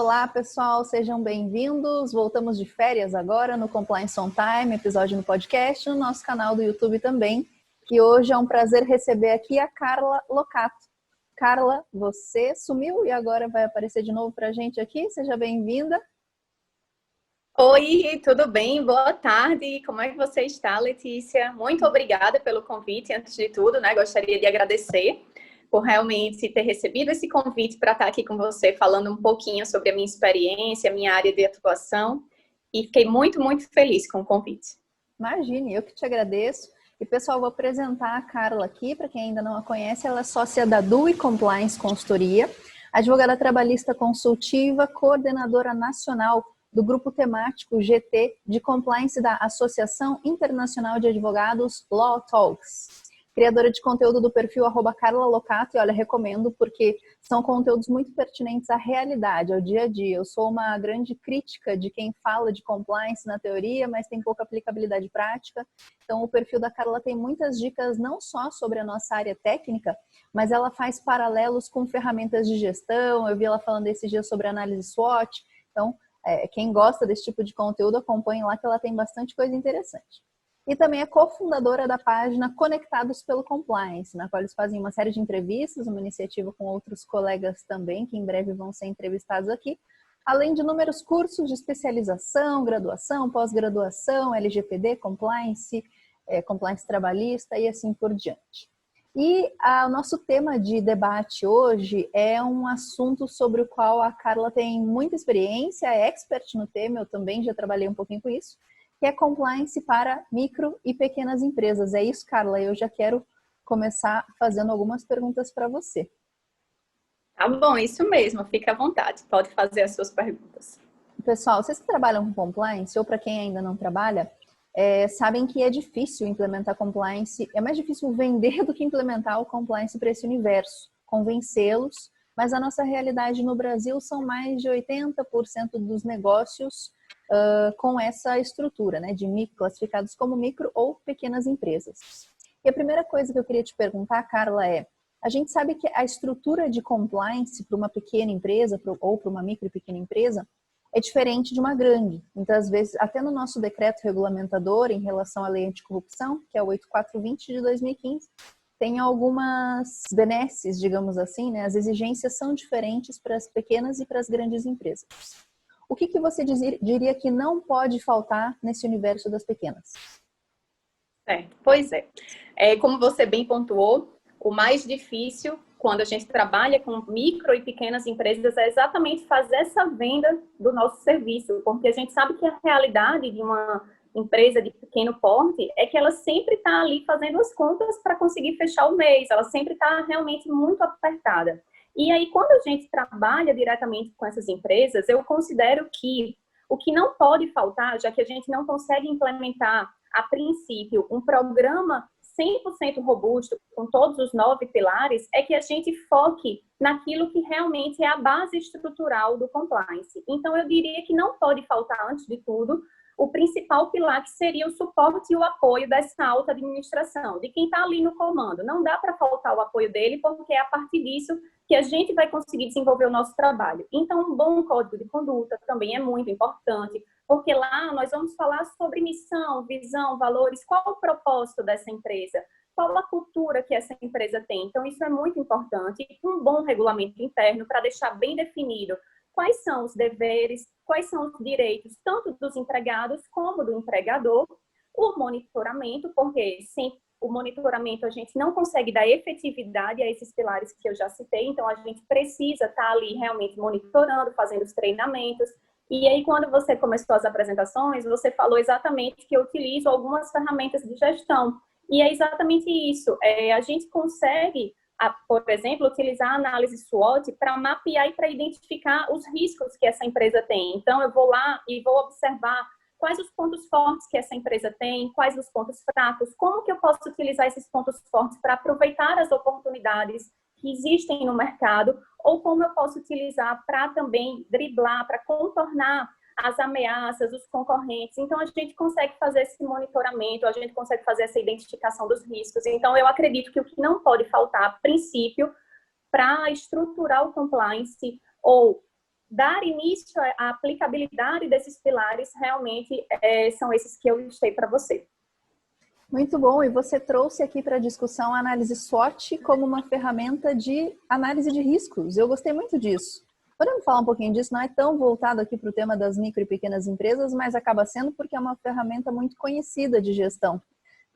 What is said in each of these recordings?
Olá, pessoal, sejam bem-vindos. Voltamos de férias agora no Compliance on Time, episódio no podcast, no nosso canal do YouTube também. E hoje é um prazer receber aqui a Carla Locato. Carla, você sumiu e agora vai aparecer de novo para a gente aqui. Seja bem-vinda. Oi, tudo bem? Boa tarde. Como é que você está, Letícia? Muito obrigada pelo convite. Antes de tudo, gostaria de agradecer por realmente ter recebido esse convite para estar aqui com você, falando um pouquinho sobre a minha experiência, a minha área de atuação. E fiquei muito, muito feliz com o convite. Imagine, eu que te agradeço. E, pessoal, vou apresentar a Carla aqui, para quem ainda não a conhece. Ela é sócia da DUI Compliance Consultoria, advogada trabalhista consultiva, coordenadora nacional do grupo temático GT de Compliance da Associação Internacional de Advogados Law Talks. Criadora de conteúdo do perfil @Carla Locato, e olha, recomendo porque são conteúdos muito pertinentes à realidade, ao dia a dia. Eu sou uma grande crítica de quem fala de compliance na teoria, mas tem pouca aplicabilidade prática. Então, o perfil da Carla tem muitas dicas não só sobre a nossa área técnica, mas ela faz paralelos com ferramentas de gestão. Eu vi ela falando esses dias sobre análise SWOT. Então, quem gosta desse tipo de conteúdo, acompanhe lá que ela tem bastante coisa interessante. E também é cofundadora da página Conectados pelo Compliance, na qual eles fazem uma série de entrevistas, uma iniciativa com outros colegas também, que em breve vão ser entrevistados aqui, além de inúmeros cursos de especialização, graduação, pós-graduação, LGPD, Compliance, Compliance trabalhista e assim por diante. E o nosso tema de debate hoje é um assunto sobre o qual a Carla tem muita experiência, é expert no tema, eu também já trabalhei um pouquinho com isso, que é compliance para micro e pequenas empresas. É isso, Carla? Eu já quero começar fazendo algumas perguntas para você. Tá bom, isso mesmo. Fica à vontade. Pode fazer as suas perguntas. Pessoal, vocês que trabalham com compliance, ou para quem ainda não trabalha, sabem que é difícil implementar compliance. É mais difícil vender do que implementar o compliance para esse universo, convencê-los. Mas a nossa realidade no Brasil são mais de 80% dos negócios com essa estrutura, de classificados como micro ou pequenas empresas. E a primeira coisa que eu queria te perguntar, Carla, a gente sabe que a estrutura de compliance para uma pequena empresa ou para uma micro e pequena empresa é diferente de uma grande. Muitas vezes, até no nosso decreto regulamentador em relação à lei anticorrupção, que é o 8420 de 2015, tem algumas benesses, digamos assim, As exigências são diferentes para as pequenas e para as grandes empresas. O que você diria que não pode faltar nesse universo das pequenas? Pois é. Como você bem pontuou, o mais difícil quando a gente trabalha com micro e pequenas empresas é exatamente fazer essa venda do nosso serviço, porque a gente sabe que a realidade de uma empresa de pequeno porte é que ela sempre está ali fazendo as contas para conseguir fechar o mês, ela sempre está realmente muito apertada. E aí, quando a gente trabalha diretamente com essas empresas, eu considero que o que não pode faltar, já que a gente não consegue implementar, a princípio, um programa 100% robusto, com todos os 9 pilares, é que a gente foque naquilo que realmente é a base estrutural do compliance. Então, eu diria que não pode faltar, antes de tudo, o principal pilar, que seria o suporte e o apoio dessa alta administração, de quem está ali no comando. Não dá para faltar o apoio dele, porque é a partir disso que a gente vai conseguir desenvolver o nosso trabalho. Então, um bom código de conduta também é muito importante, porque lá nós vamos falar sobre missão, visão, valores, qual o propósito dessa empresa, qual a cultura que essa empresa tem. Então, isso é muito importante. Um bom regulamento interno para deixar bem definido quais são os deveres, quais são os direitos, tanto dos empregados como do empregador, o monitoramento, porque sem o monitoramento a gente não consegue dar efetividade a esses pilares que eu já citei, então a gente precisa estar ali realmente monitorando, fazendo os treinamentos. E aí, quando você começou as apresentações, você falou exatamente que eu utilizo algumas ferramentas de gestão. E é exatamente isso. A gente consegue, por exemplo, utilizar a análise SWOT para mapear e para identificar os riscos que essa empresa tem. Então, eu vou lá e vou observar quais os pontos fortes que essa empresa tem, quais os pontos fracos, como que eu posso utilizar esses pontos fortes para aproveitar as oportunidades que existem no mercado, ou como eu posso utilizar para também driblar, para contornar as ameaças, os concorrentes. Então, a gente consegue fazer esse monitoramento, a gente consegue fazer essa identificação dos riscos. Então, eu acredito que o que não pode faltar, a princípio, para estruturar o compliance ou dar início à aplicabilidade desses pilares, realmente são esses que eu listei para você. Muito bom, e você trouxe aqui para a discussão a análise SWOT como uma ferramenta de análise de riscos. Eu gostei muito disso. Podemos falar um pouquinho disso? Não é tão voltado aqui para o tema das micro e pequenas empresas, mas acaba sendo porque é uma ferramenta muito conhecida de gestão.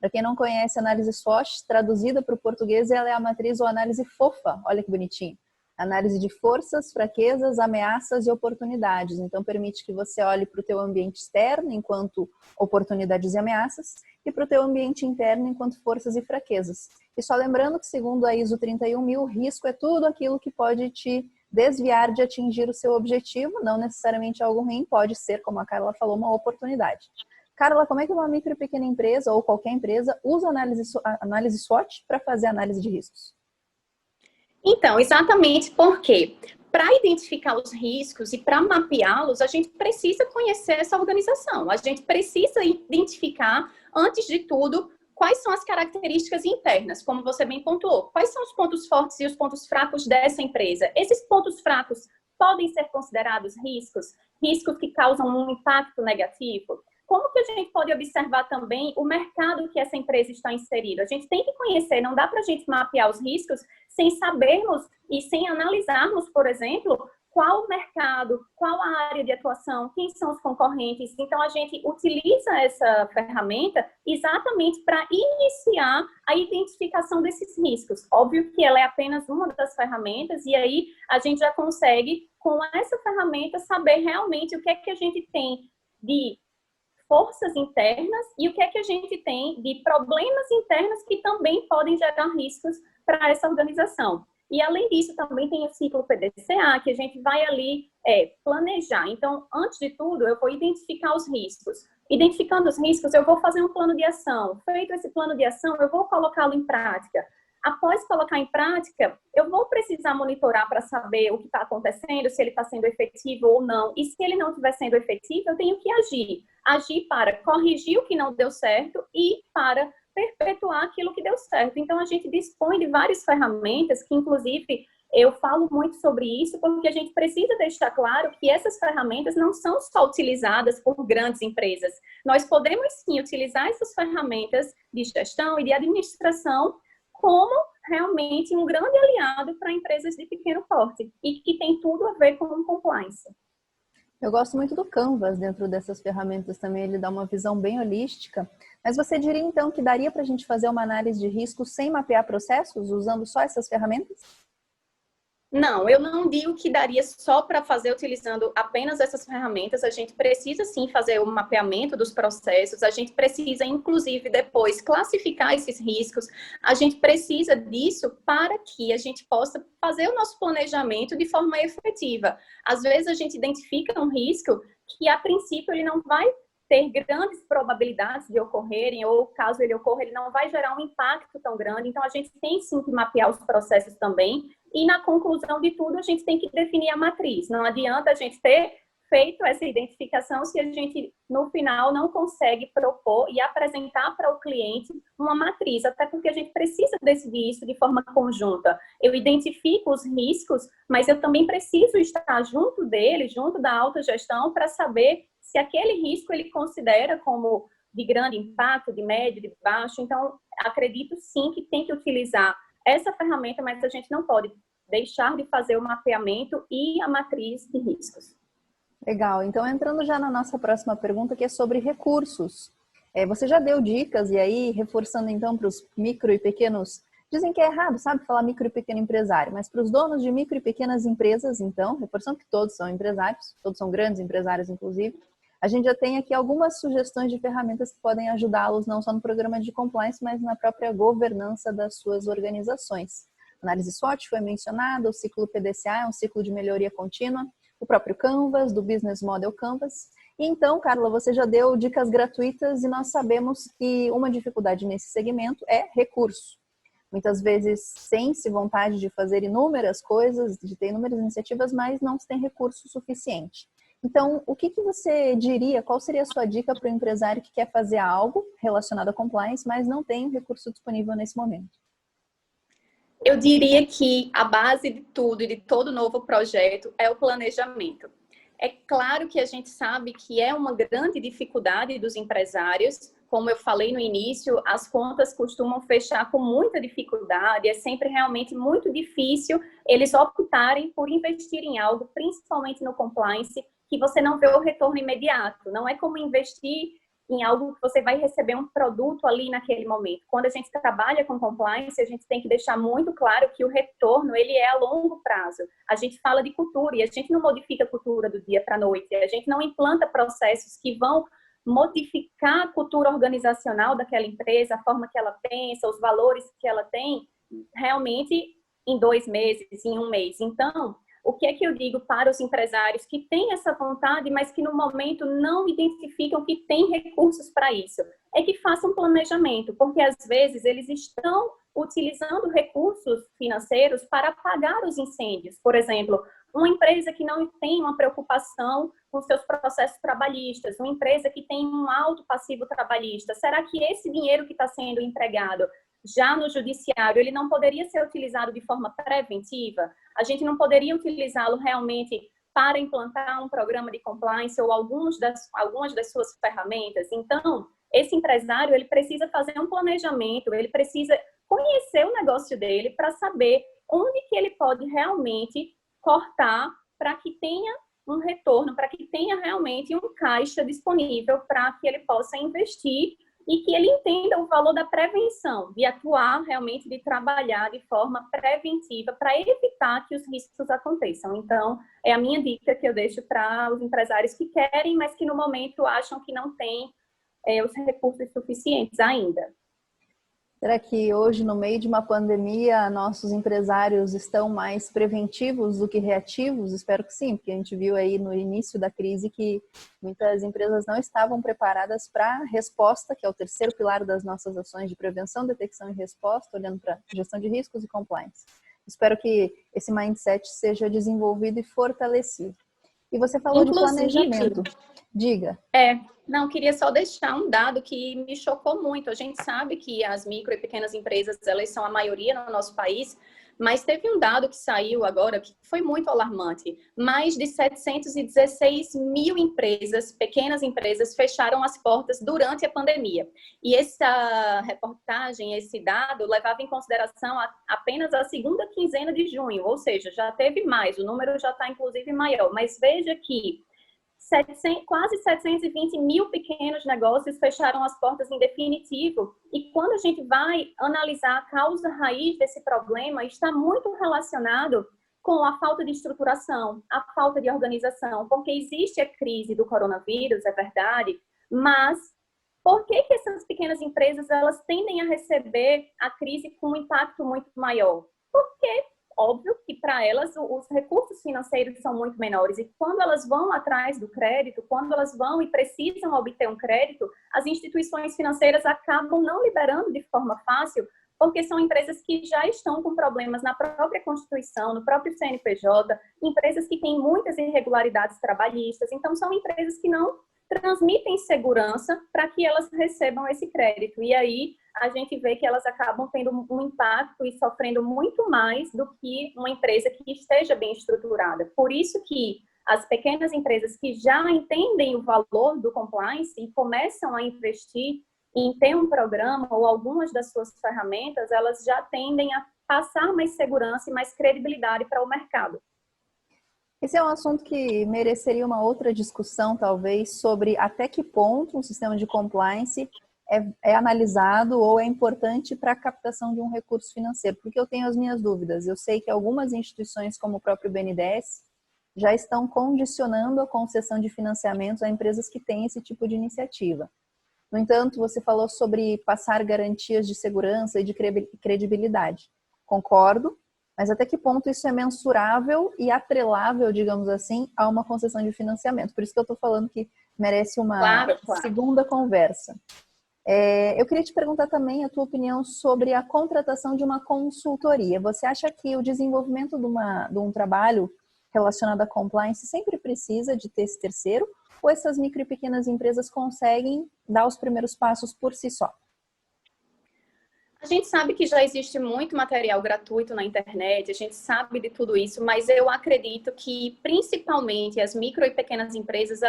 Para quem não conhece, a análise SWOT, traduzida para o português, ela é a matriz ou análise fofa. Olha que bonitinho. Análise de forças, fraquezas, ameaças e oportunidades. Então, permite que você olhe para o teu ambiente externo enquanto oportunidades e ameaças e para o teu ambiente interno enquanto forças e fraquezas. E só lembrando que, segundo a ISO 31000, risco é tudo aquilo que pode te desviar de atingir o seu objetivo, não necessariamente algo ruim, pode ser, como a Carla falou, uma oportunidade. Carla, como é que uma micro e pequena empresa ou qualquer empresa usa a análise SWOT para fazer análise de riscos? Então, exatamente porque para identificar os riscos e para mapeá-los, a gente precisa conhecer essa organização. A gente precisa identificar, antes de tudo, quais são as características internas, como você bem pontuou. Quais são os pontos fortes e os pontos fracos dessa empresa? Esses pontos fracos podem ser considerados riscos? Riscos que causam um impacto negativo? Como que a gente pode observar também o mercado que essa empresa está inserida? A gente tem que conhecer, não dá para a gente mapear os riscos sem sabermos e sem analisarmos, por exemplo, qual o mercado, qual a área de atuação, quem são os concorrentes. Então, a gente utiliza essa ferramenta exatamente para iniciar a identificação desses riscos. Óbvio que ela é apenas uma das ferramentas e aí a gente já consegue, com essa ferramenta, saber realmente o que é que a gente tem de forças internas e o que é que a gente tem de problemas internos que também podem gerar riscos para essa organização. E, além disso, também tem o ciclo PDCA, que a gente vai ali planejar. Então, antes de tudo, eu vou identificar os riscos. Identificando os riscos, eu vou fazer um plano de ação. Feito esse plano de ação, eu vou colocá-lo em prática. Após colocar em prática, eu vou precisar monitorar para saber o que está acontecendo, se ele está sendo efetivo ou não. E se ele não estiver sendo efetivo, eu tenho que agir. Agir para corrigir o que não deu certo e para perpetuar aquilo que deu certo. Então, a gente dispõe de várias ferramentas que, inclusive, eu falo muito sobre isso porque a gente precisa deixar claro que essas ferramentas não são só utilizadas por grandes empresas. Nós podemos, sim, utilizar essas ferramentas de gestão e de administração como realmente um grande aliado para empresas de pequeno porte e que tem tudo a ver com o compliance. Eu gosto muito do Canvas dentro dessas ferramentas também, ele dá uma visão bem holística. Mas você diria então que daria para a gente fazer uma análise de risco sem mapear processos, usando só essas ferramentas? Não, eu não digo que daria só para fazer utilizando apenas essas ferramentas. A gente precisa sim fazer o mapeamento dos processos, a gente precisa inclusive depois classificar esses riscos, a gente precisa disso para que a gente possa fazer o nosso planejamento de forma efetiva. Às vezes a gente identifica um risco que a princípio ele não vai ter grandes probabilidades de ocorrerem, ou caso ele ocorra, ele não vai gerar um impacto tão grande. Então, a gente tem sim que mapear os processos também, e na conclusão de tudo, a gente tem que definir a matriz. Não adianta a gente ter feito essa identificação se a gente, no final, não consegue propor e apresentar para o cliente uma matriz, até porque a gente precisa decidir isso de forma conjunta. Eu identifico os riscos, mas eu também preciso estar junto dele, junto da autogestão, para saber se aquele risco ele considera como de grande impacto, de médio, de baixo. Então, acredito sim que tem que utilizar essa ferramenta, mas a gente não pode deixar de fazer o mapeamento e a matriz de riscos. Legal, então entrando já na nossa próxima pergunta, que é sobre recursos. Você já deu dicas, e aí, reforçando então para os micro e pequenos, dizem que é errado, sabe, falar micro e pequeno empresário, mas para os donos de micro e pequenas empresas, então, reforçando que todos são empresários, todos são grandes empresários, inclusive, a gente já tem aqui algumas sugestões de ferramentas que podem ajudá-los não só no programa de compliance, mas na própria governança das suas organizações. Análise SWOT foi mencionada, o ciclo PDCA é um ciclo de melhoria contínua, o próprio Canvas, do Business Model Canvas. E então, Carla, você já deu dicas gratuitas e nós sabemos que uma dificuldade nesse segmento é recurso. Muitas vezes sente-se vontade de fazer inúmeras coisas, de ter inúmeras iniciativas, mas não se tem recurso suficiente. Então, o que você diria, qual seria a sua dica para o empresário que quer fazer algo relacionado a compliance, mas não tem recurso disponível nesse momento? Eu diria que a base de tudo e de todo novo projeto é o planejamento. É claro que a gente sabe que é uma grande dificuldade dos empresários. Como eu falei no início, as contas costumam fechar com muita dificuldade. É sempre realmente muito difícil eles optarem por investir em algo, principalmente no compliance, que você não vê o retorno imediato. Não é como investir em algo que você vai receber um produto ali naquele momento. Quando a gente trabalha com compliance, a gente tem que deixar muito claro que o retorno, ele é a longo prazo. A gente fala de cultura e a gente não modifica a cultura do dia para a noite. A gente não implanta processos que vão modificar a cultura organizacional daquela empresa, a forma que ela pensa, os valores que ela tem, realmente em 2 meses, em 1 mês. Então, o que é que eu digo para os empresários que têm essa vontade, mas que no momento não identificam que têm recursos para isso? É que façam planejamento, porque às vezes eles estão utilizando recursos financeiros para apagar os incêndios. Por exemplo, uma empresa que não tem uma preocupação com seus processos trabalhistas, uma empresa que tem um alto passivo trabalhista, será que esse dinheiro que está sendo empregado já no judiciário, ele não poderia ser utilizado de forma preventiva? A gente não poderia utilizá-lo realmente para implantar um programa de compliance ou algumas das suas ferramentas? Então, esse empresário, ele precisa fazer um planejamento, ele precisa conhecer o negócio dele para saber onde que ele pode realmente cortar para que tenha um retorno, para que tenha realmente um caixa disponível para que ele possa investir e que ele entenda o valor da prevenção, de atuar realmente, de trabalhar de forma preventiva para evitar que os riscos aconteçam. Então, é a minha dica que eu deixo para os empresários que querem, mas que no momento acham que não têm os recursos suficientes ainda. Será que hoje, no meio de uma pandemia, nossos empresários estão mais preventivos do que reativos? Espero que sim, porque a gente viu aí no início da crise que muitas empresas não estavam preparadas para a resposta, que é o terceiro pilar das nossas ações de prevenção, detecção e resposta, olhando para gestão de riscos e compliance. Espero que esse mindset seja desenvolvido e fortalecido. E você falou de planejamento. Diga. Não, queria só deixar um dado que me chocou muito. A gente sabe que as micro e pequenas empresas, elas são a maioria no nosso país, mas teve um dado que saiu agora que foi muito alarmante. Mais de 716 mil empresas, pequenas empresas, fecharam as portas durante a pandemia. E essa reportagem, esse dado, levava em consideração apenas a segunda quinzena de junho, ou seja, já teve mais, o número já está inclusive maior. Mas veja que quase 720 mil pequenos negócios fecharam as portas em definitivo. E quando a gente vai analisar a causa raiz desse problema, está muito relacionado com a falta de estruturação, a falta de organização, porque existe a crise do coronavírus, é verdade, mas por que essas pequenas empresas elas tendem a receber a crise com um impacto muito maior? Porque óbvio que para elas os recursos financeiros são muito menores e quando elas vão atrás do crédito, quando elas vão e precisam obter um crédito, as instituições financeiras acabam não liberando de forma fácil, porque são empresas que já estão com problemas na própria Constituição, no próprio CNPJ, empresas que têm muitas irregularidades trabalhistas, então são empresas que não transmitem segurança para que elas recebam esse crédito. E aí a gente vê que elas acabam tendo um impacto e sofrendo muito mais do que uma empresa que esteja bem estruturada. Por isso que as pequenas empresas que já entendem o valor do compliance e começam a investir em ter um programa ou algumas das suas ferramentas, elas já tendem a passar mais segurança e mais credibilidade para o mercado. Esse é um assunto que mereceria uma outra discussão, talvez, sobre até que ponto um sistema de compliance é analisado ou é importante para a captação de um recurso financeiro, porque eu tenho as minhas dúvidas. Eu sei que algumas instituições, como o próprio BNDES, já estão condicionando a concessão de financiamentos a empresas que têm esse tipo de iniciativa. No entanto, você falou sobre passar garantias de segurança e de credibilidade. Concordo, mas até que ponto isso é mensurável e atrelável, digamos assim, a uma concessão de financiamento? Por isso que eu estou falando que merece uma segunda conversa. Eu queria te perguntar também a tua opinião sobre a contratação de uma consultoria. Você acha que o desenvolvimento de um trabalho relacionado à compliance sempre precisa de ter esse terceiro? Ou essas micro e pequenas empresas conseguem dar os primeiros passos por si só? A gente sabe que já existe muito material gratuito na internet, a gente sabe de tudo isso, mas eu acredito que, principalmente, as micro e pequenas empresas,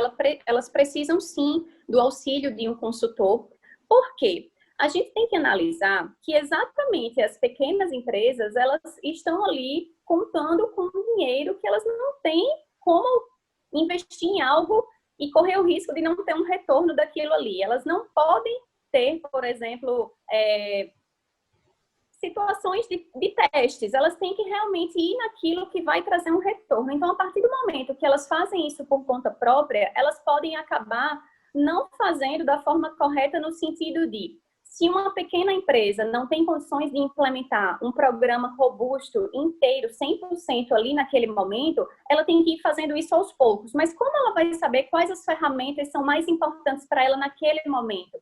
elas precisam, sim, do auxílio de um consultor. Por quê? A gente tem que analisar que exatamente as pequenas empresas, elas estão ali contando com dinheiro que elas não têm como investir em algo e correr o risco de não ter um retorno daquilo ali. Elas não podem ter, por exemplo, situações de testes, elas têm que realmente ir naquilo que vai trazer um retorno. Então, a partir do momento que elas fazem isso por conta própria, elas podem acabar não fazendo da forma correta no sentido de, se uma pequena empresa não tem condições de implementar um programa robusto, inteiro, 100% ali naquele momento, ela tem que ir fazendo isso aos poucos. Mas como ela vai saber quais as ferramentas são mais importantes para ela naquele momento?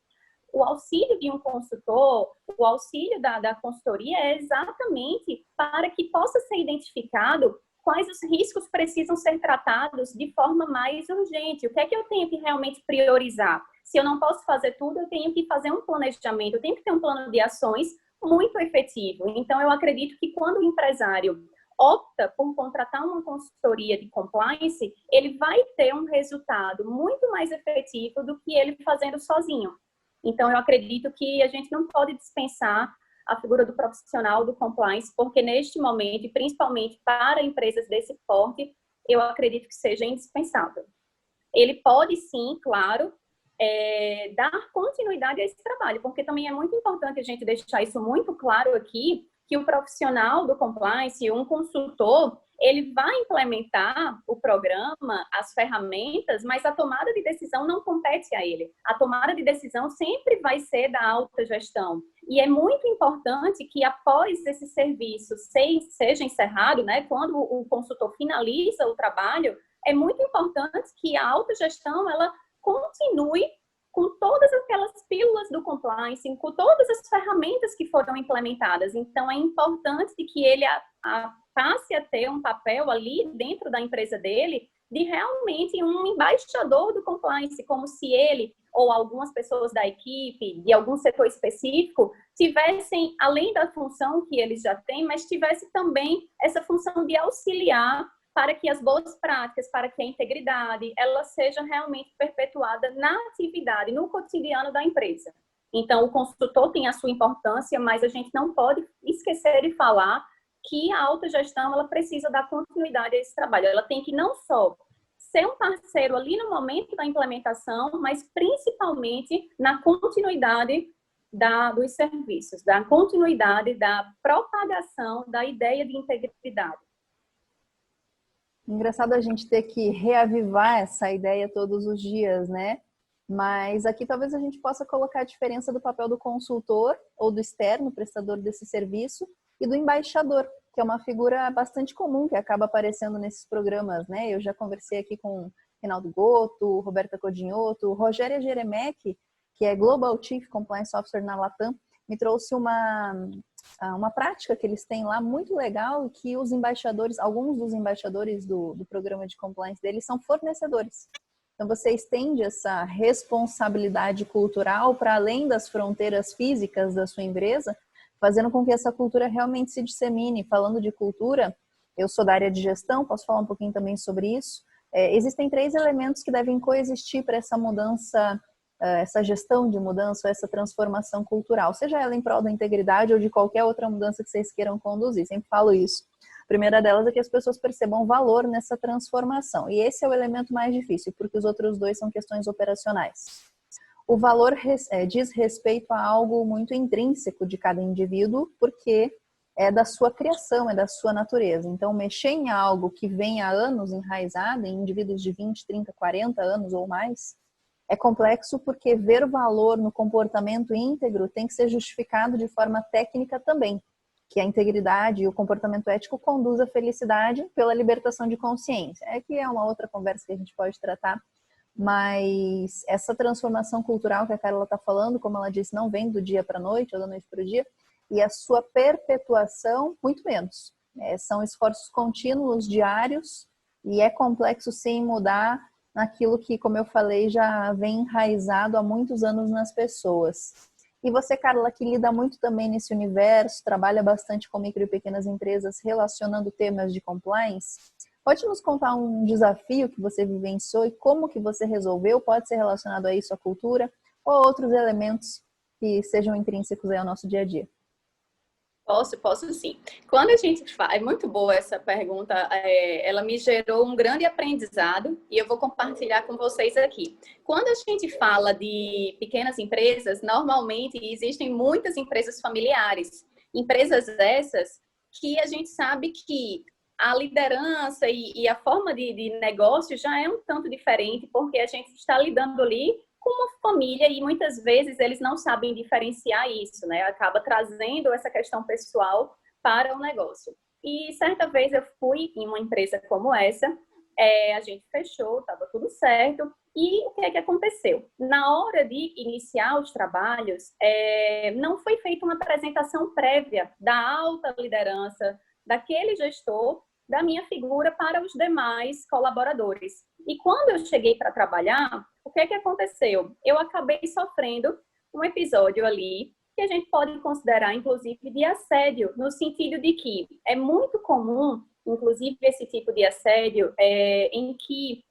O auxílio de um consultor, o auxílio da consultoria é exatamente para que possa ser identificado quais os riscos precisam ser tratados de forma mais urgente. O que é que eu tenho que realmente priorizar? Se eu não posso fazer tudo, eu tenho que fazer um planejamento, eu tenho que ter um plano de ações muito efetivo. Então, eu acredito que quando o empresário opta por contratar uma consultoria de compliance, ele vai ter um resultado muito mais efetivo do que ele fazendo sozinho. Então, eu acredito que a gente não pode dispensar a figura do profissional do compliance, porque neste momento, e principalmente para empresas desse porte, eu acredito que seja indispensável. Ele pode sim, claro, dar continuidade a esse trabalho, porque também é muito importante a gente deixar isso muito claro aqui, que o profissional do compliance, um consultor, ele vai implementar o programa, as ferramentas, mas a tomada de decisão não compete a ele. A tomada de decisão sempre vai ser da alta gestão. E é muito importante que após esse serviço seja encerrado, né, quando o consultor finaliza o trabalho, é muito importante que a alta gestão ela continue com todas aquelas pílulas do compliance, com todas as ferramentas que foram implementadas. Então, é importante que ele passe a ter um papel ali dentro da empresa dele de realmente um embaixador do compliance, como se ele ou algumas pessoas da equipe, de algum setor específico, tivessem, além da função que eles já têm, mas tivesse também essa função de auxiliar para que as boas práticas, para que a integridade, ela seja realmente perpetuada na atividade, no cotidiano da empresa. Então, o consultor tem a sua importância, mas a gente não pode esquecer de falar que a autogestão, ela precisa dar continuidade a esse trabalho. Ela tem que não só ser um parceiro ali no momento da implementação, mas principalmente na continuidade dos serviços, da continuidade da propagação da ideia de integridade. Engraçado a gente ter que reavivar essa ideia todos os dias, né? Mas aqui talvez a gente possa colocar a diferença do papel do consultor ou do externo, prestador desse serviço, e do embaixador, que é uma figura bastante comum que acaba aparecendo nesses programas, né? Eu já conversei aqui com Reinaldo Goto, Roberta Codinhoto, Rogéria Jeremec, que é Global Chief Compliance Officer na Latam, me trouxe uma prática que eles têm lá muito legal, que os embaixadores, alguns dos embaixadores do programa de compliance deles são fornecedores. Então você estende essa responsabilidade cultural para além das fronteiras físicas da sua empresa, fazendo com que essa cultura realmente se dissemine. Falando de cultura, eu sou da área de gestão, posso falar um pouquinho também sobre isso. Existem 3 elementos que devem coexistir para essa mudança, essa gestão de mudança, essa transformação cultural, seja ela em prol da integridade ou de qualquer outra mudança que vocês queiram conduzir. Sempre falo isso. A primeira delas é que as pessoas percebam valor nessa transformação. E esse é o elemento mais difícil, porque os outros 2 são questões operacionais. O valor diz respeito a algo muito intrínseco de cada indivíduo, porque é da sua criação, é da sua natureza. Então, mexer em algo que vem há anos enraizado, em indivíduos de 20, 30, 40 anos ou mais, é complexo porque ver valor no comportamento íntegro tem que ser justificado de forma técnica também, que a integridade e o comportamento ético conduz à felicidade pela libertação de consciência. É que é uma outra conversa que a gente pode tratar, mas essa transformação cultural que a Carla está falando, como ela disse, não vem do dia para a noite ou da noite para o dia, e a sua perpetuação, muito menos. São esforços contínuos, diários, e é complexo sim mudar naquilo que, como eu falei, já vem enraizado há muitos anos nas pessoas. E você, Carla, que lida muito também nesse universo, trabalha bastante com micro e pequenas empresas relacionando temas de compliance, pode nos contar um desafio que você vivenciou e como que você resolveu? Pode ser relacionado a isso, à cultura, ou outros elementos que sejam intrínsecos aí ao nosso dia a dia. Posso sim. Quando a gente faz, é muito boa essa pergunta, ela me gerou um grande aprendizado e eu vou compartilhar com vocês aqui. Quando a gente fala de pequenas empresas, normalmente existem muitas empresas familiares. Empresas essas que a gente sabe que a liderança e a forma de negócio já é um tanto diferente, porque a gente está lidando ali com uma família e muitas vezes eles não sabem diferenciar isso, né? Acaba trazendo essa questão pessoal para o negócio. E certa vez eu fui em uma empresa como essa, a gente fechou, estava tudo certo. E o que é que aconteceu? Na hora de iniciar os trabalhos, não foi feita uma apresentação prévia da alta liderança, daquele gestor, da minha figura para os demais colaboradores. E quando eu cheguei para trabalhar, o que é que aconteceu? Eu acabei sofrendo um episódio ali que a gente pode considerar, inclusive, de assédio, no sentido de que é muito comum, inclusive, esse tipo de assédio em que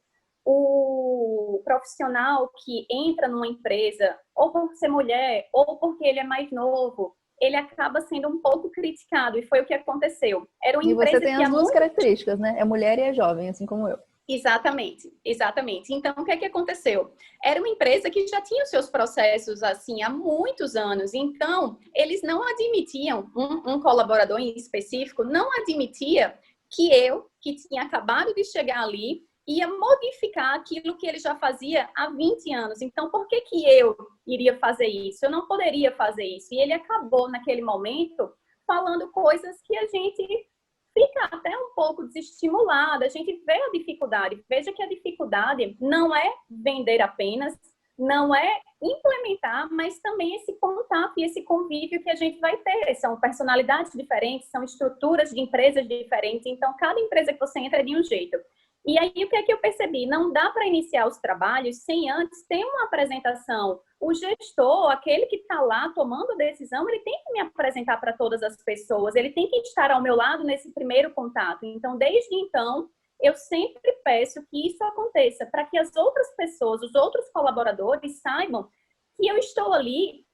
o profissional que entra numa empresa, ou por ser mulher, ou porque ele é mais novo, ele acaba sendo um pouco criticado, e foi o que aconteceu. Era uma E você empresa tem que as há duas muito... características, né? É mulher e é jovem, assim como eu. Exatamente, exatamente. Então, o que é que aconteceu? Era uma empresa que já tinha os seus processos assim há muitos anos. Então, eles não admitiam, um colaborador em específico, não admitia que eu, que tinha acabado de chegar ali, ia modificar aquilo que ele já fazia há 20 anos. Então, por que que eu iria fazer isso? Eu não poderia fazer isso. E ele acabou, naquele momento, falando coisas que a gente fica até um pouco desestimulada, a gente vê a dificuldade. Veja que a dificuldade não é vender apenas, não é implementar, mas também esse contato e esse convívio que a gente vai ter. São personalidades diferentes, são estruturas de empresas diferentes, então cada empresa que você entra é de um jeito. E aí, o que é que eu percebi? Não dá para iniciar os trabalhos sem antes ter uma apresentação. O gestor, aquele que está lá tomando a decisão, ele tem que me apresentar para todas as pessoas, ele tem que estar ao meu lado nesse primeiro contato. Então, desde então, eu sempre peço que isso aconteça, para que as outras pessoas, os outros colaboradores saibam que eu estou ali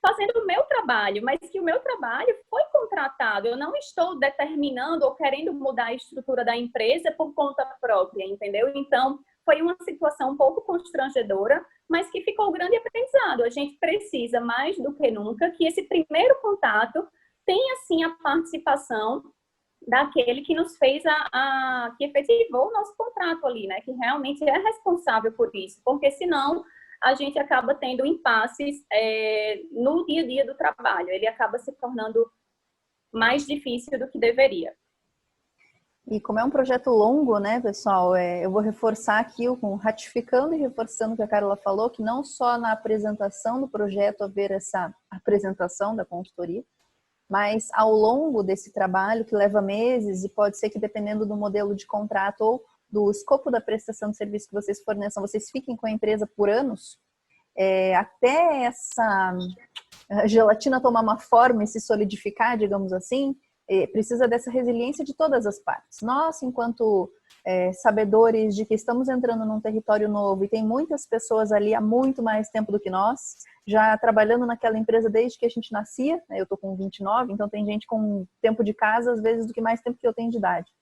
fazendo o meu trabalho, mas que o meu trabalho foi contratado. Eu não estou determinando ou querendo mudar a estrutura da empresa por conta própria, entendeu? Então, foi uma situação um pouco constrangedora, mas que ficou um grande aprendizado. A gente precisa, mais do que nunca, que esse primeiro contato tenha, sim, a participação daquele que nos fez que efetivou o nosso contrato ali, né? Que realmente é responsável por isso, porque senão a gente acaba tendo impasses no dia a dia do trabalho. Ele acaba se tornando mais difícil do que deveria. E como é um projeto longo, né, pessoal, eu vou reforçar aqui, ratificando e reforçando o que a Carla falou, que não só na apresentação do projeto haver essa apresentação da consultoria, mas ao longo desse trabalho, que leva meses, e pode ser que dependendo do modelo de contrato ou do escopo da prestação de serviço que vocês forneçam, vocês fiquem com a empresa por anos, até essa gelatina tomar uma forma e se solidificar, digamos assim, precisa dessa resiliência de todas as partes. Nós, enquanto sabedores de que estamos entrando num território novo e tem muitas pessoas ali há muito mais tempo do que nós, já trabalhando naquela empresa desde que a gente nascia, né? Eu estou com 29, então tem gente com tempo de casa, às vezes, do que mais tempo que eu tenho de idade.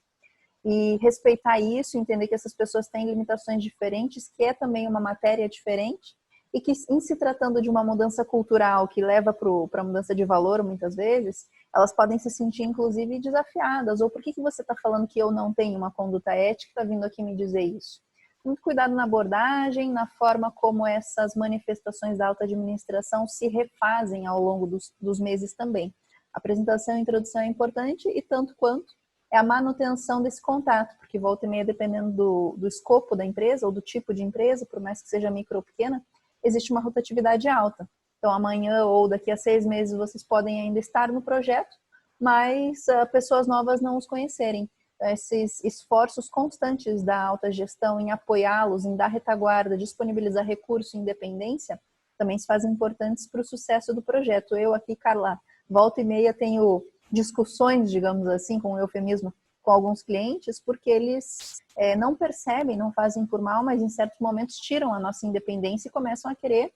E respeitar isso, entender que essas pessoas têm limitações diferentes, que é também uma matéria diferente, e que, em se tratando de uma mudança cultural que leva para a mudança de valor, muitas vezes, elas podem se sentir, inclusive, desafiadas. Ou por que você está falando que eu não tenho uma conduta ética, está vindo aqui me dizer isso? Muito cuidado na abordagem, na forma como essas manifestações da alta administração se refazem ao longo dos meses também. A apresentação e introdução é importante e tanto quanto é a manutenção desse contato, porque volta e meia, dependendo do escopo da empresa ou do tipo de empresa, por mais que seja micro ou pequena, existe uma rotatividade alta. Então, amanhã ou daqui a 6 meses vocês podem ainda estar no projeto, mas pessoas novas não os conhecerem. Esses esforços constantes da alta gestão em apoiá-los, em dar retaguarda, disponibilizar recurso e independência, também se fazem importantes para o sucesso do projeto. Eu aqui, Carla, volta e meia tenho discussões, digamos assim, com um eufemismo, com alguns clientes, porque eles não percebem, não fazem por mal, mas em certos momentos tiram a nossa independência e começam a querer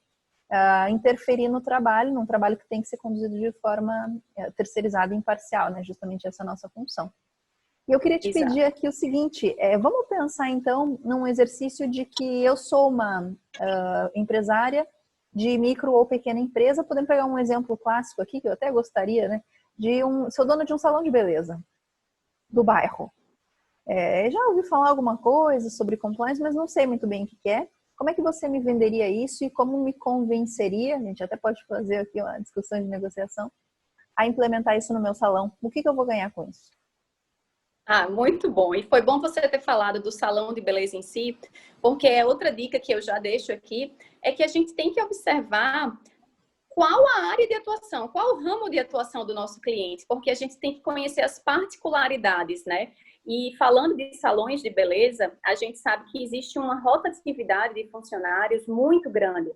interferir no trabalho, num trabalho que tem que ser conduzido de forma terceirizada e imparcial, né? Justamente essa é a nossa função. E eu queria te pedir aqui o seguinte, vamos pensar então num exercício de que eu sou uma empresária de micro ou pequena empresa, podemos pegar um exemplo clássico aqui, que eu até gostaria, né? Sou dona de um salão de beleza do bairro. Já ouvi falar alguma coisa sobre compliance, mas não sei muito bem o que é. Como é que você me venderia isso e como me convenceria, a gente até pode fazer aqui uma discussão de negociação, a implementar isso no meu salão? O que eu vou ganhar com isso? Muito bom. E foi bom você ter falado do salão de beleza em si, porque outra dica que eu já deixo aqui é que a gente tem que observar qual a área de atuação, qual o ramo de atuação do nosso cliente, porque a gente tem que conhecer as particularidades, né? E falando de salões de beleza, a gente sabe que existe uma rotatividade de funcionários muito grande.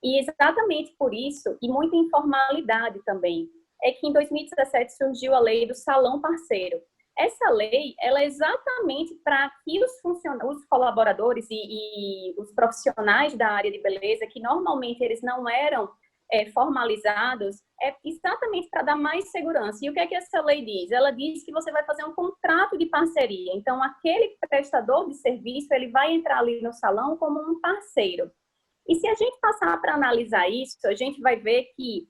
E exatamente por isso, e muita informalidade também, é que em 2017 surgiu a lei do salão parceiro. Essa lei, ela é exatamente para que os colaboradores e os profissionais da área de beleza, que normalmente eles não eram formalizados, exatamente para dar mais segurança. E o que é que essa lei diz? Ela diz que você vai fazer um contrato de parceria. Então, aquele prestador de serviço, ele vai entrar ali no salão como um parceiro. E se a gente passar para analisar isso, a gente vai ver que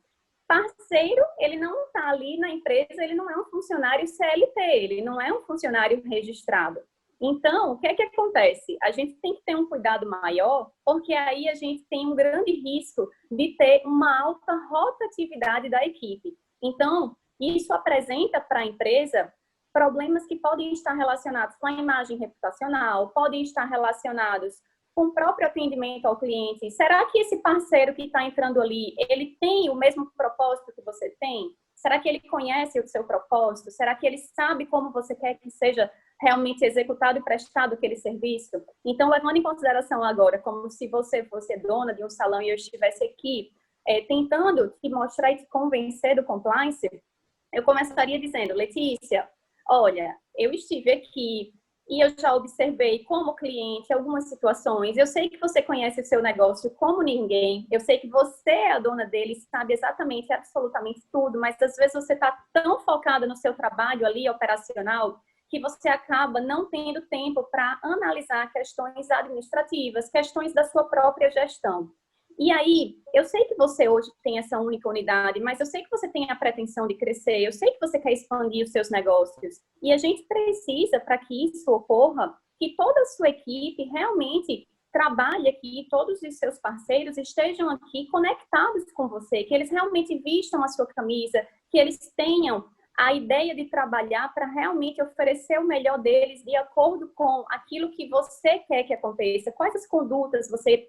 parceiro, ele não está ali na empresa, ele não é um funcionário CLT, ele não é um funcionário registrado. Então, o que é que acontece? A gente tem que ter um cuidado maior, porque aí a gente tem um grande risco de ter uma alta rotatividade da equipe. Então, isso apresenta para a empresa problemas que podem estar relacionados com a imagem reputacional, podem estar relacionados com o próprio atendimento ao cliente. Será que esse parceiro que está entrando ali, ele tem o mesmo propósito que você tem? Será que ele conhece o seu propósito? Será que ele sabe como você quer que seja realmente executado e prestado aquele serviço? Então, levando em consideração agora, como se você fosse dona de um salão e eu estivesse aqui tentando te mostrar e te convencer do compliance, eu começaria dizendo, Letícia, olha, eu estive aqui e eu já observei como cliente algumas situações. Eu sei que você conhece o seu negócio como ninguém. Eu sei que você é a dona dele, sabe exatamente, absolutamente tudo, mas às vezes você está tão focada no seu trabalho ali operacional que você acaba não tendo tempo para analisar questões administrativas, questões da sua própria gestão. E aí, eu sei que você hoje tem essa única unidade, mas eu sei que você tem a pretensão de crescer, eu sei que você quer expandir os seus negócios. E a gente precisa, para que isso ocorra, que toda a sua equipe realmente trabalhe aqui, todos os seus parceiros estejam aqui conectados com você, que eles realmente vistam a sua camisa, que eles tenham a ideia de trabalhar para realmente oferecer o melhor deles de acordo com aquilo que você quer que aconteça. Quais as condutas você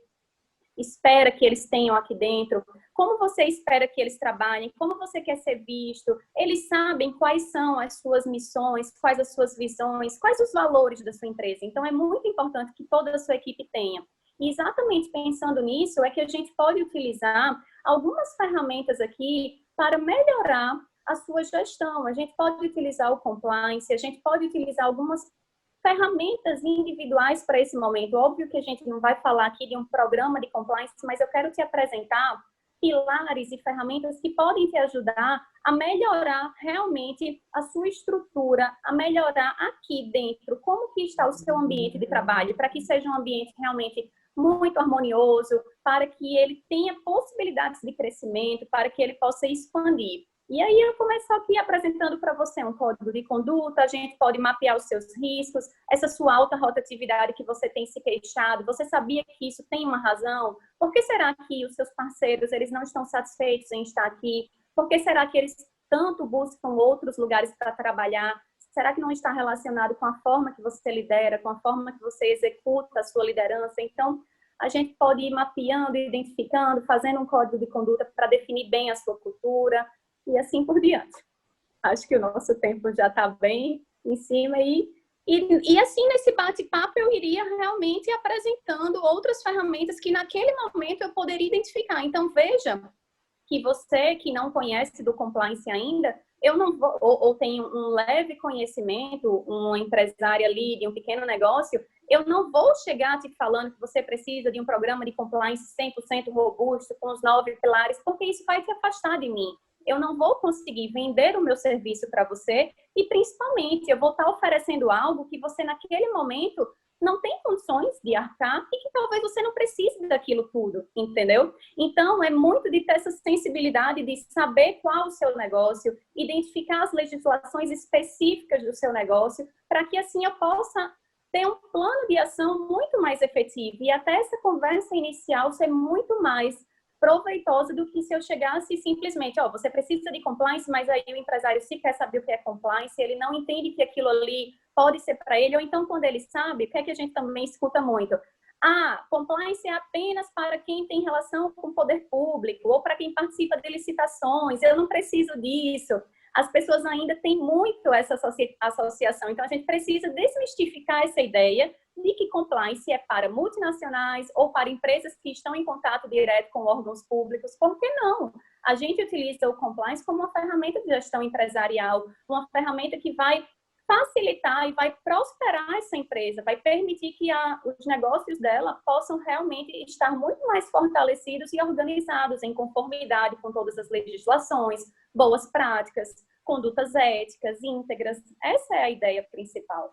espera que eles tenham aqui dentro, como você espera que eles trabalhem, como você quer ser visto, eles sabem quais são as suas missões, quais as suas visões, quais os valores da sua empresa. Então, é muito importante que toda a sua equipe tenha. E exatamente pensando nisso, é que a gente pode utilizar algumas ferramentas aqui para melhorar a sua gestão. A gente pode utilizar o compliance, a gente pode utilizar algumas ferramentas individuais para esse momento. Óbvio que a gente não vai falar aqui de um programa de compliance, mas eu quero te apresentar pilares e ferramentas que podem te ajudar a melhorar realmente a sua estrutura, a melhorar aqui dentro como que está o seu ambiente de trabalho, para que seja um ambiente realmente muito harmonioso, para que ele tenha possibilidades de crescimento, para que ele possa expandir. E aí eu começo aqui apresentando para você um código de conduta, a gente pode mapear os seus riscos, essa sua alta rotatividade que você tem se queixado, você sabia que isso tem uma razão? Por que será que os seus parceiros, eles não estão satisfeitos em estar aqui? Por que será que eles tanto buscam outros lugares para trabalhar? Será que não está relacionado com a forma que você lidera, com a forma que você executa a sua liderança? Então, a gente pode ir mapeando, identificando, fazendo um código de conduta para definir bem a sua cultura, e assim por diante. Acho que o nosso tempo já está bem em cima e E assim, nesse bate-papo, eu iria realmente apresentando outras ferramentas que naquele momento eu poderia identificar. Então, veja que você que não conhece do compliance ainda, eu não vou, ou tem um leve conhecimento, uma empresária ali de um pequeno negócio, eu não vou chegar te falando que você precisa de um programa de compliance 100% robusto, com os 9 pilares, porque isso vai te afastar de mim. Eu não vou conseguir vender o meu serviço para você e, principalmente, eu vou estar oferecendo algo que você, naquele momento, não tem condições de arcar e que talvez você não precise daquilo tudo, entendeu? Então, é muito de ter essa sensibilidade de saber qual o seu negócio, identificar as legislações específicas do seu negócio, para que assim eu possa ter um plano de ação muito mais efetivo e até essa conversa inicial ser muito mais proveitosa do que se eu chegasse simplesmente, ó, você precisa de compliance, mas aí o empresário se quer saber o que é compliance, ele não entende que aquilo ali pode ser para ele, ou então quando ele sabe, o que é que a gente também escuta muito? Ah, compliance é apenas para quem tem relação com o poder público, ou para quem participa de licitações, eu não preciso disso. As pessoas ainda têm muito essa associação, então a gente precisa desmistificar essa ideia de que compliance é para multinacionais ou para empresas que estão em contato direto com órgãos públicos. Por que não? A gente utiliza o compliance como uma ferramenta de gestão empresarial, uma ferramenta que vai facilitar e vai prosperar essa empresa, vai permitir que os negócios dela possam realmente estar muito mais fortalecidos e organizados em conformidade com todas as legislações, boas práticas, condutas éticas, íntegras. Essa é a ideia principal.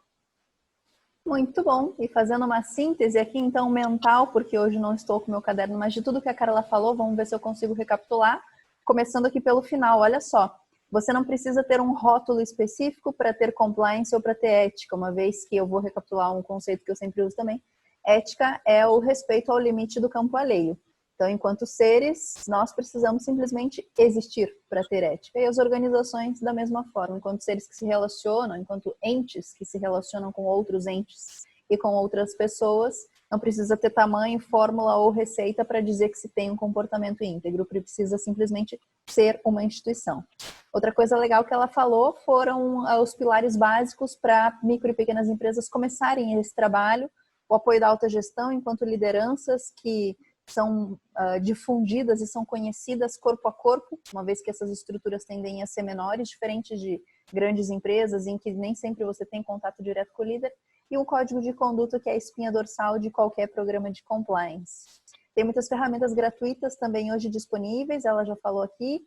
Muito bom. E fazendo uma síntese aqui, então, mental, porque hoje não estou com meu caderno, mas de tudo que a Carla falou, vamos ver se eu consigo recapitular. Começando aqui pelo final, olha só. Você não precisa ter um rótulo específico para ter compliance ou para ter ética, uma vez que eu vou recapitular um conceito que eu sempre uso também. Ética é o respeito ao limite do campo alheio. Então, enquanto seres, nós precisamos simplesmente existir para ter ética. E as organizações da mesma forma, enquanto seres que se relacionam, enquanto entes que se relacionam com outros entes e com outras pessoas, não precisa ter tamanho, fórmula ou receita para dizer que se tem um comportamento íntegro, precisa simplesmente ser uma instituição. Outra coisa legal que ela falou foram os pilares básicos para micro e pequenas empresas começarem esse trabalho, o apoio da autogestão enquanto lideranças que são difundidas e são conhecidas corpo a corpo, uma vez que essas estruturas tendem a ser menores, diferente de grandes empresas em que nem sempre você tem contato direto com o líder, e um código de conduta que é a espinha dorsal de qualquer programa de compliance. Tem muitas ferramentas gratuitas também hoje disponíveis, ela já falou aqui,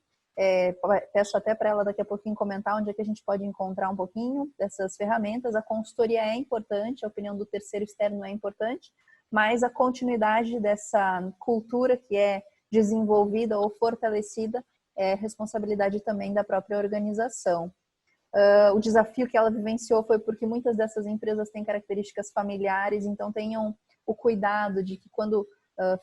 peço até para ela daqui a pouquinho comentar onde é que a gente pode encontrar um pouquinho dessas ferramentas. A consultoria é importante, a opinião do terceiro externo é importante, mas a continuidade dessa cultura que é desenvolvida ou fortalecida é responsabilidade também da própria organização. O desafio que ela vivenciou foi porque muitas dessas empresas têm características familiares, então tenham o cuidado de que quando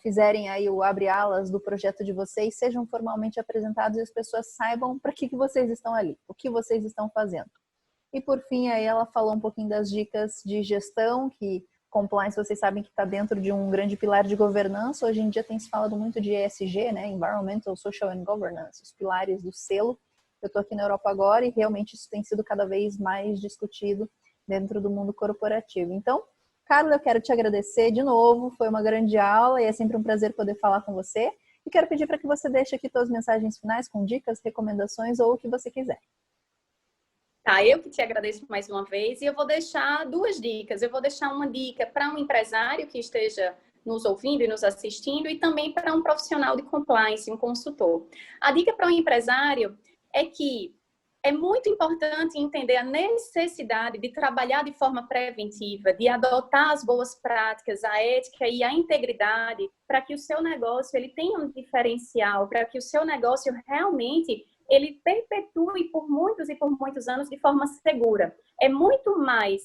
fizerem aí o abre alas do projeto de vocês, sejam formalmente apresentados e as pessoas saibam para que vocês estão ali, o que vocês estão fazendo. E por fim, aí ela falou um pouquinho das dicas de gestão, que compliance, vocês sabem que está dentro de um grande pilar de governança. Hoje em dia tem se falado muito de ESG, né? Environmental, Social and Governance, os pilares do selo. Eu estou aqui na Europa agora e realmente isso tem sido cada vez mais discutido dentro do mundo corporativo. Então, Carla, eu quero te agradecer de novo, foi uma grande aula e é sempre um prazer poder falar com você. E quero pedir para que você deixe aqui suas mensagens finais com dicas, recomendações ou o que você quiser. Tá, eu que te agradeço mais uma vez e eu vou deixar 2 dicas. Eu vou deixar uma dica para um empresário que esteja nos ouvindo e nos assistindo e também para um profissional de compliance, um consultor. A dica para um empresário é que é muito importante entender a necessidade de trabalhar de forma preventiva, de adotar as boas práticas, a ética e a integridade para que o seu negócio ele tenha um diferencial, para que o seu negócio realmente ele perpetue por muitos e por muitos anos de forma segura. É muito mais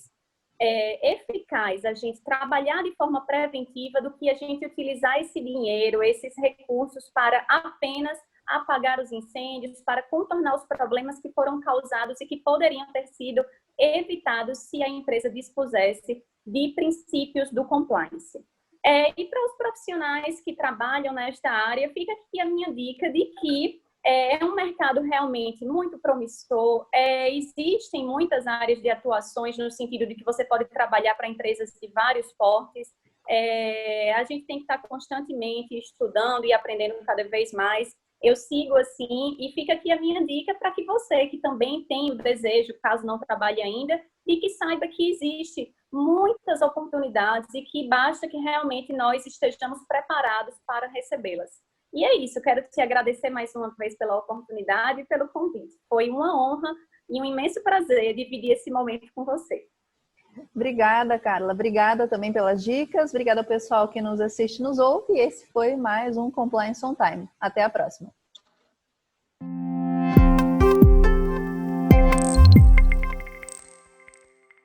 eficaz a gente trabalhar de forma preventiva do que a gente utilizar esse dinheiro, esses recursos para apenas apagar os incêndios, para contornar os problemas que foram causados e que poderiam ter sido evitados se a empresa dispusesse de princípios do compliance. E para os profissionais que trabalham nesta área, fica aqui a minha dica de que É um mercado realmente muito promissor. Existem muitas áreas de atuações no sentido de que você pode trabalhar para empresas de vários portes. A gente tem que estar constantemente estudando e aprendendo cada vez mais. Eu sigo assim e fica aqui a minha dica para que você, que também tem o desejo, caso não trabalhe ainda, e que saiba que existe muitas oportunidades e que basta que realmente nós estejamos preparados para recebê-las. E é isso, quero te agradecer mais uma vez pela oportunidade e pelo convite. Foi uma honra e um imenso prazer dividir esse momento com você. Obrigada, Carla. Obrigada também pelas dicas. Obrigada ao pessoal que nos assiste e nos ouve. E esse foi mais um Compliance on Time. Até a próxima.